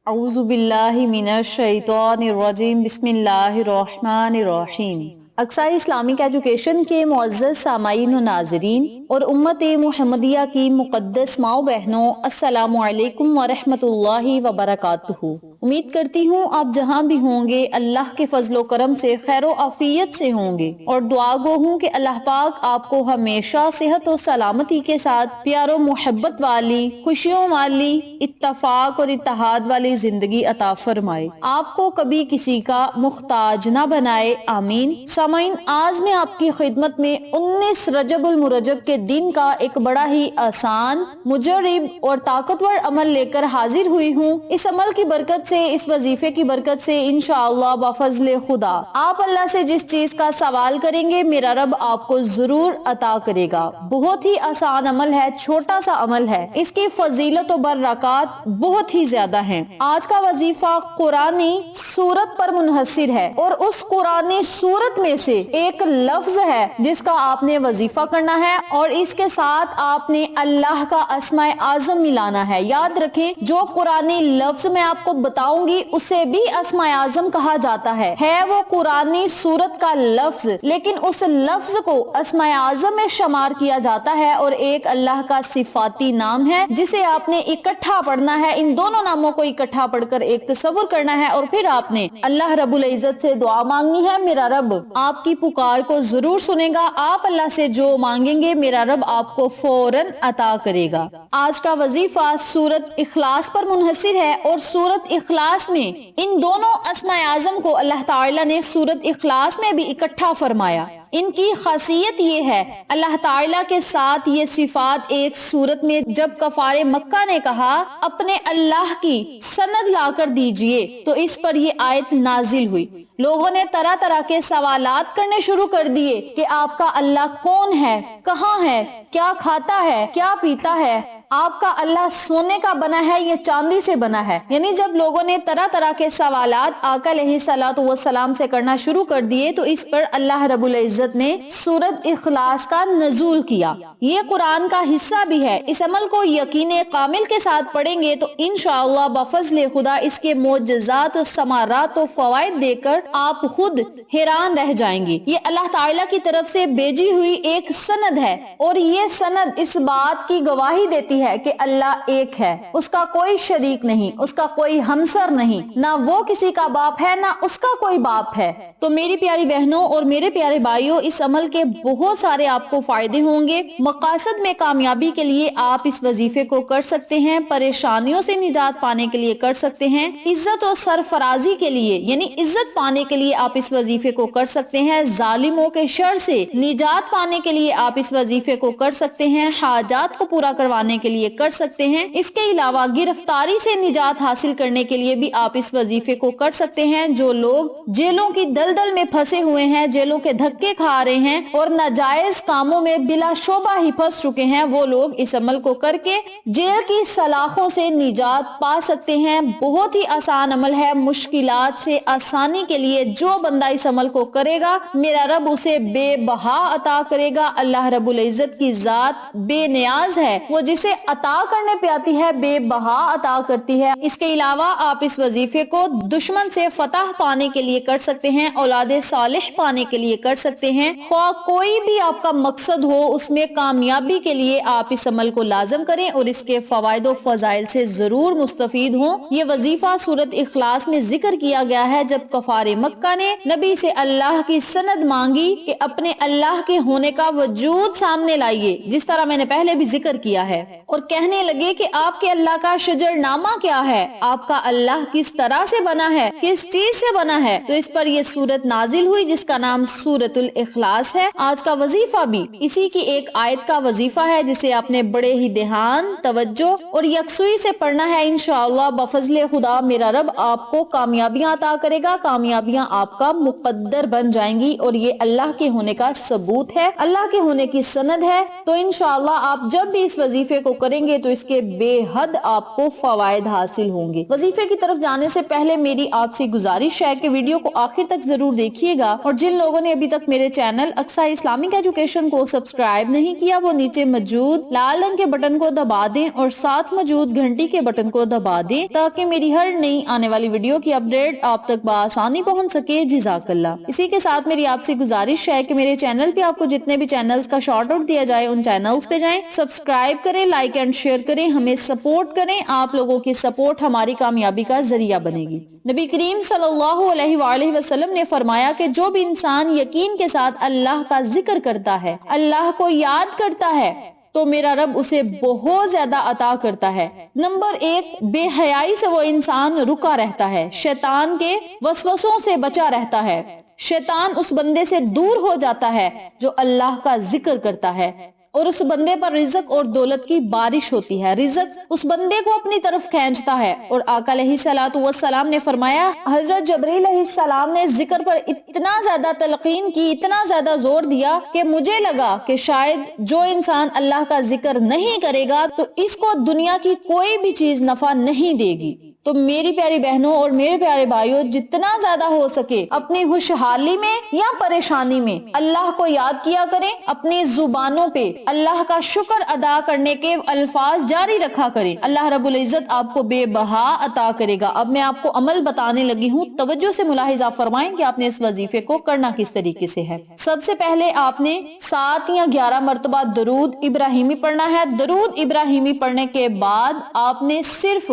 اعوذ باللہ من الشیطان الرجیم بسم اللہ الرحمن الرحیم۔ اقصی اسلامک ایجوکیشن کے معزز سامعین و ناظرین اور امت محمدیہ کی مقدس ماؤں بہنوں، السلام علیکم ورحمۃ اللہ وبرکاتہ۔ امید کرتی ہوں آپ جہاں بھی ہوں گے اللہ کے فضل و کرم سے خیر و عافیت سے ہوں گے، اور دعا گو ہوں کہ اللہ پاک آپ کو ہمیشہ صحت و سلامتی کے ساتھ پیار و محبت والی، خوشیوں والی، اتفاق اور اتحاد والی زندگی عطا فرمائے، آپ کو کبھی کسی کا محتاج نہ بنائے، آمین۔ سامعین، آج میں آپ کی خدمت میں 19 رجب المرجب کے دن کا ایک بڑا ہی آسان، مجرب اور طاقتور عمل لے کر حاضر ہوئی ہوں۔ اس عمل کی برکت سے، اس وظیفے کی برکت سے انشاءاللہ بفضل خدا آپ اللہ سے جس چیز کا سوال کریں گے میرا رب آپ کو ضرور عطا کرے گا۔ بہت ہی آسان عمل ہے، چھوٹا سا عمل ہے، اس کی فضیلت و برکات بہت ہی زیادہ ہیں۔ آج کا وظیفہ قرآنی سورت پر منحصر ہے، اور اس قرآنی سورت میں سے ایک لفظ ہے جس کا آپ نے وظیفہ کرنا ہے، اور اس کے ساتھ آپ نے اللہ کا اسماء اعظم ملانا ہے۔ یاد رکھیں، جو قرآنی لفظ میں آپ کو بتاؤں گی اسے بھی اسماء اعظم کہا جاتا ہے وہ قرآنی سورت کا لفظ، لیکن اس لفظ کو اسماء اعظم میں شمار کیا جاتا ہے، اور ایک اللہ کا صفاتی نام ہے جسے آپ نے اکٹھا پڑھنا ہے۔ ان دونوں ناموں کو اکٹھا پڑھ کر ایک تصور کرنا ہے، اور پھر آپ نے اللہ رب العزت سے دعا مانگنی ہے۔ میرا رب آپ کی پکار کو ضرور سنے گا، آپ اللہ سے جو مانگیں گے میرا رب آپ کو فوراً عطا کرے گا۔ آج کا وظیفہ سورت اخلاص پر منحصر ہے، اور سورت اخلاص میں ان دونوں اسماء اعظم کو اللہ تعالیٰ نے سورت اخلاص میں بھی اکٹھا فرمایا۔ ان کی خاصیت یہ ہے، اللہ تعالیٰ کے ساتھ یہ صفات ایک سورت میں جب کفار مکہ نے کہا اپنے اللہ کی سند لا کر دیجئے، تو اس پر یہ آیت نازل ہوئی۔ لوگوں نے طرح طرح کے سوالات کرنے شروع کر دیے کہ آپ کا اللہ کون ہے، کہاں ہے، کیا کھاتا ہے، کیا پیتا ہے، آپ کا اللہ سونے کا بنا ہے یا چاندی سے بنا ہے۔ یعنی جب لوگوں نے طرح طرح کے سوالات آقا علیہ الصلوۃ والسلام سے کرنا شروع کر دیے، تو اس پر اللہ رب العزت نے سورت اخلاص کا نزول کیا۔ یہ قرآن کا حصہ بھی ہے۔ اس عمل کو یقین کامل کے ساتھ پڑھیں گے تو انشاءاللہ بفضل خدا اس کے معجزات و ثمرات و فوائد دے کر آپ خود حیران رہ جائیں گے۔ یہ اللہ تعالیٰ کی طرف سے بھیجی ہوئی ایک سند ہے، اور یہ سند اس بات کی گواہی دیتی ہے کہ اللہ ایک ہے، اس کا کوئی شریک نہیں، اس کا کوئی ہمسر نہیں، نہ وہ کسی کا باپ ہے نہ اس کا کوئی باپ ہے۔ تو میری پیاری بہنوں اور میرے پیارے بھائیوں، اس عمل کے بہت سارے آپ کو فائدے ہوں گے۔ مقاصد میں کامیابی کے لیے آپ اس وظیفے کو کر سکتے ہیں، پریشانیوں سے نجات پانے کے لیے کر سکتے ہیں، عزت و سرفرازی کے لیے یعنی عزت پانے کے لیے آپ اس وظیفے کو کر سکتے ہیں، ظالموں کے شر سے نجات پانے کے لیے آپ اس وظیفے کو کر سکتے ہیں، حاجات کو پورا کروانے کے لیے کر سکتے ہیں۔ اس کے علاوہ گرفتاری سے نجات حاصل کرنے کے لیے بھی آپ اس وظیفے کو کر سکتے ہیں۔ جو لوگ جیلوں کی دلدل میں پھنسے ہوئے ہیں، جیلوں کے دھکے کھا رہے ہیں اور ناجائز کاموں میں بلا شبہ ہی پھنس چکے ہیں، وہ لوگ اس عمل کو کر کے جیل کی سلاخوں سے نجات پا سکتے ہیں۔ بہت ہی آسان عمل ہے، مشکلات سے آسانی کے لیے جو بندہ اس عمل کو کرے گا میرا رب اسے بے بہا عطا کرے گا۔ اللہ رب العزت کی ذات بے نیاز ہے، وہ جسے عطا کرنے پہ آتی ہے بے بہا عطا کرتی ہے۔ اس کے علاوہ آپ اس وظیفے کو دشمن سے فتح پانے کے لیے کر سکتے ہیں، اولاد صالح پانے کے لیے کر سکتے ہیں۔ خواہ کوئی بھی آپ کا مقصد ہو، اس میں کامیابی کے لیے آپ اس عمل کو لازم کریں اور اس کے فوائد و فضائل سے ضرور مستفید ہوں۔ یہ وظیفہ سورت اخلاص میں ذکر کیا گیا ہے جب کفار مکہ نے نبی سے اللہ کی سند مانگی کہ اپنے اللہ کے ہونے کا وجود سامنے لائیے، جس طرح میں نے پہلے بھی ذکر کیا ہے، اور کہنے لگے کہ آپ کے اللہ کا شجر نامہ کیا ہے، آپ کا اللہ کس طرح سے بنا ہے، کس چیز سے بنا ہے۔ تو اس پر یہ سورت نازل ہوئی جس کا نام سورت الاخلاص ہے۔ آج کا وظیفہ بھی اسی کی ایک آیت کا وظیفہ ہے جسے آپ نے بڑے ہی دھیان، توجہ اور یکسوئی سے پڑھنا ہے۔ انشاءاللہ بفضل خدا میرا رب آپ کو کامیابیاں عطا کرے گا، کامیابیاں آپ کا مقدر بن جائیں گی، اور یہ اللہ کے ہونے کا ثبوت ہے، اللہ کے ہونے کی سند ہے۔ تو انشاءاللہ آپ جب بھی اس وظیفے کو کریں گے تو اس کے بے حد آپ کو فوائد حاصل ہوں گے۔ وظیفے کی طرف جانے سے پہلے میری آپ سے گزارش ہے کہ ویڈیو کو آخر تک ضرور دیکھیے گا، اور جن لوگوں نے ابھی تک میرے چینل اقصی اسلامک ایجوکیشن کو سبسکرائب نہیں کیا وہ نیچے موجود لال رنگ کے بٹن کو دبا دیں اور ساتھ موجود گھنٹی کے بٹن کو دبا دیں تاکہ میری ہر نئی آنے والی ویڈیو کی اپڈیٹ آپ تک بآسانی پہنچ سکے۔ جزاک اللہ۔ اسی کے ساتھ میری آپ سے گزارش ہے کہ میرے چینل پہ آپ کو جتنے بھی چینلز کا شارٹ آؤٹ دیا جائے ان چینلز پہ جائیں، سبسکرائب کریں، لائک اینڈ شیئر کریں، ہمیں سپورٹ کریں۔ آپ لوگوں کی سپورٹ ہماری کامیابی کا ذریعہ بنے گی۔ نبی کریم صلی اللہ علیہ وآلہ وسلم نے فرمایا کہ جو بھی انسان یقین کے ساتھ اللہ کا ذکر کرتا ہے، اللہ کو یاد کرتا ہے، تو میرا رب اسے بہت زیادہ عطا کرتا ہے۔ نمبر 1، بے حیائی سے وہ انسان رکا رہتا ہے، شیطان کے وسوسوں سے بچا رہتا ہے، شیطان اس بندے سے دور ہو جاتا ہے جو اللہ کا ذکر کرتا ہے، اور اس بندے پر رزق اور دولت کی بارش ہوتی ہے، رزق اس بندے کو اپنی طرف کھینچتا ہے۔ اور آقا علیہ الصلوۃ والسلام نے فرمایا، حضرت جبرائیل علیہ السلام نے ذکر پر اتنا زیادہ تلقین کی، اتنا زیادہ زور دیا کہ مجھے لگا کہ شاید جو انسان اللہ کا ذکر نہیں کرے گا تو اس کو دنیا کی کوئی بھی چیز نفع نہیں دے گی۔ تو میری پیاری بہنوں اور میرے پیارے بھائیوں، جتنا زیادہ ہو سکے اپنی خوشحالی میں یا پریشانی میں اللہ کو یاد کیا کریں، اپنی زبانوں پہ اللہ کا شکر ادا کرنے کے الفاظ جاری رکھا کریں، اللہ رب العزت آپ کو بے بہا عطا کرے گا۔ اب میں آپ کو عمل بتانے لگی ہوں، توجہ سے ملاحظہ فرمائیں کہ آپ نے اس وظیفے کو کرنا کس طریقے سے ہے۔ سب سے پہلے آپ نے 7 یا 11 مرتبہ درود ابراہیمی پڑھنا ہے۔ درود ابراہیمی پڑھنے کے بعد آپ نے صرف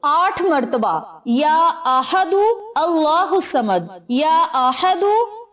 8 مرتبہ یا احد اللہ الصمد، یا احد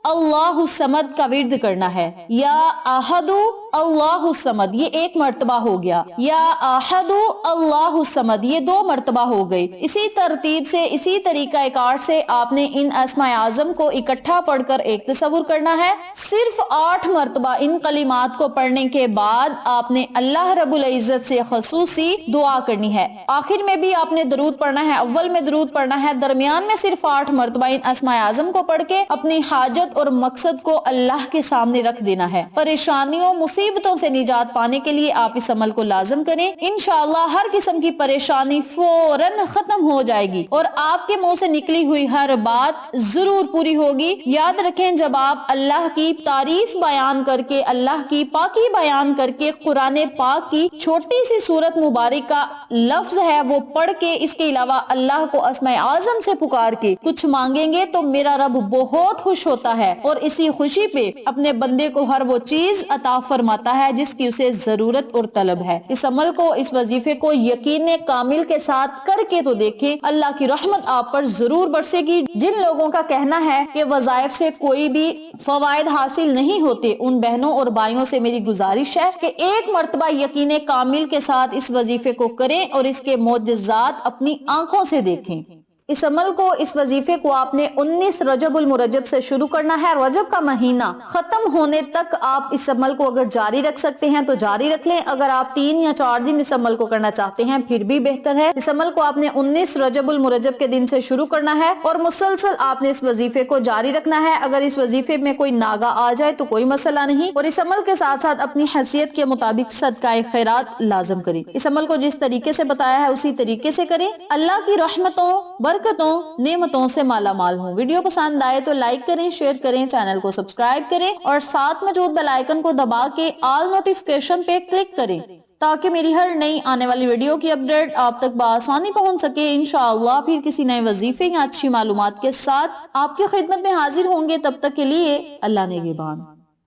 اللہ الصمد کا ورد کرنا ہے۔ یا احد اللہ الصمد یہ 1 مرتبہ ہو گیا، یا احد اللہ الصمد یہ 2 مرتبہ ہو گئی۔ اسی ترتیب سے، اسی طریقہ کار سے آپ نے ان اسماء اعظم کو اکٹھا پڑھ کر ایک تصور کرنا ہے۔ صرف 8 مرتبہ ان کلمات کو پڑھنے کے بعد آپ نے اللہ رب العزت سے خصوصی دعا کرنی ہے۔ آخر میں بھی آپ نے درود پڑھنا ہے، اول میں درود پڑھنا ہے، درمیان میں صرف 8 مرتبہ ان اسماء اعظم کو پڑھ کے اپنی حاجت اور مقصد کو اللہ کے سامنے رکھ دینا ہے۔ پریشانیوں مصیبتوں سے نجات پانے کے لیے آپ اس عمل کو لازم کریں، انشاءاللہ ہر قسم کی پریشانی فوراً ختم ہو جائے گی اور آپ کے منہ سے نکلی ہوئی ہر بات ضرور پوری ہوگی۔ یاد رکھیں، جب آپ اللہ کی تعریف بیان کر کے، اللہ کی پاکی بیان کر کے، قرآن پاک کی چھوٹی سی سورت مبارکہ لفظ ہے وہ پڑھ کے، اس کے علاوہ اللہ کو اسماء اعظم سے پکار کے کچھ مانگیں گے تو میرا رب بہت خوش ہوتا ہے اور اسی خوشی پہ اپنے بندے کو ہر وہ چیز عطا فرماتا ہے جس کی اسے ضرورت اور طلب ہے۔ اس عمل کو، اس وظیفے کو یقین کامل کے ساتھ کر کے تو دیکھیں، اللہ کی رحمت آپ پر ضرور برسے گی۔ جن لوگوں کا کہنا ہے کہ وظائف سے کوئی بھی فوائد حاصل نہیں ہوتے، ان بہنوں اور بھائیوں سے میری گزارش ہے کہ 1 مرتبہ یقین کامل کے ساتھ اس وظیفے کو کریں اور اس کے معجزات اپنی آنکھوں سے دیکھیں۔ اس عمل کو، اس وظیفے کو آپ نے 19 رجب المرجب سے شروع کرنا ہے۔ رجب کا مہینہ ختم ہونے تک آپ اس عمل کو اگر جاری رکھ سکتے ہیں تو جاری رکھ لیں، اگر آپ 3 یا 4 دن اس عمل کو کرنا چاہتے ہیں پھر بھی بہتر ہے۔ اس عمل کو آپ نے 19 رجب المرجب کے دن سے شروع کرنا ہے اور مسلسل آپ نے اس وظیفے کو جاری رکھنا ہے۔ اگر اس وظیفے میں کوئی ناغہ آ جائے تو کوئی مسئلہ نہیں، اور اس عمل کے ساتھ ساتھ اپنی حیثیت کے مطابق صدقہ خیرات لازم کریں۔ اس عمل کو جس طریقے سے بتایا ہے اسی طریقے سے کریں۔ اللہ کی رحمتوں، برکتوں، نعمتوں سے مالا مال ہوں۔ ویڈیو پسند آئے تو لائک کریں، شیئر کریں، چینل کو سبسکرائب کریں اور ساتھ موجود بیل آئیکن کو دبا کے آل نوٹیفیکیشن پہ کلک کریں تاکہ میری ہر نئی آنے والی ویڈیو کی اپڈیٹ آپ تک بآسانی پہنچ سکے۔ انشاءاللہ پھر کسی نئے وظیفے یا اچھی معلومات کے ساتھ آپ کی خدمت میں حاضر ہوں گے۔ تب تک کے لیے اللہ نگہبان۔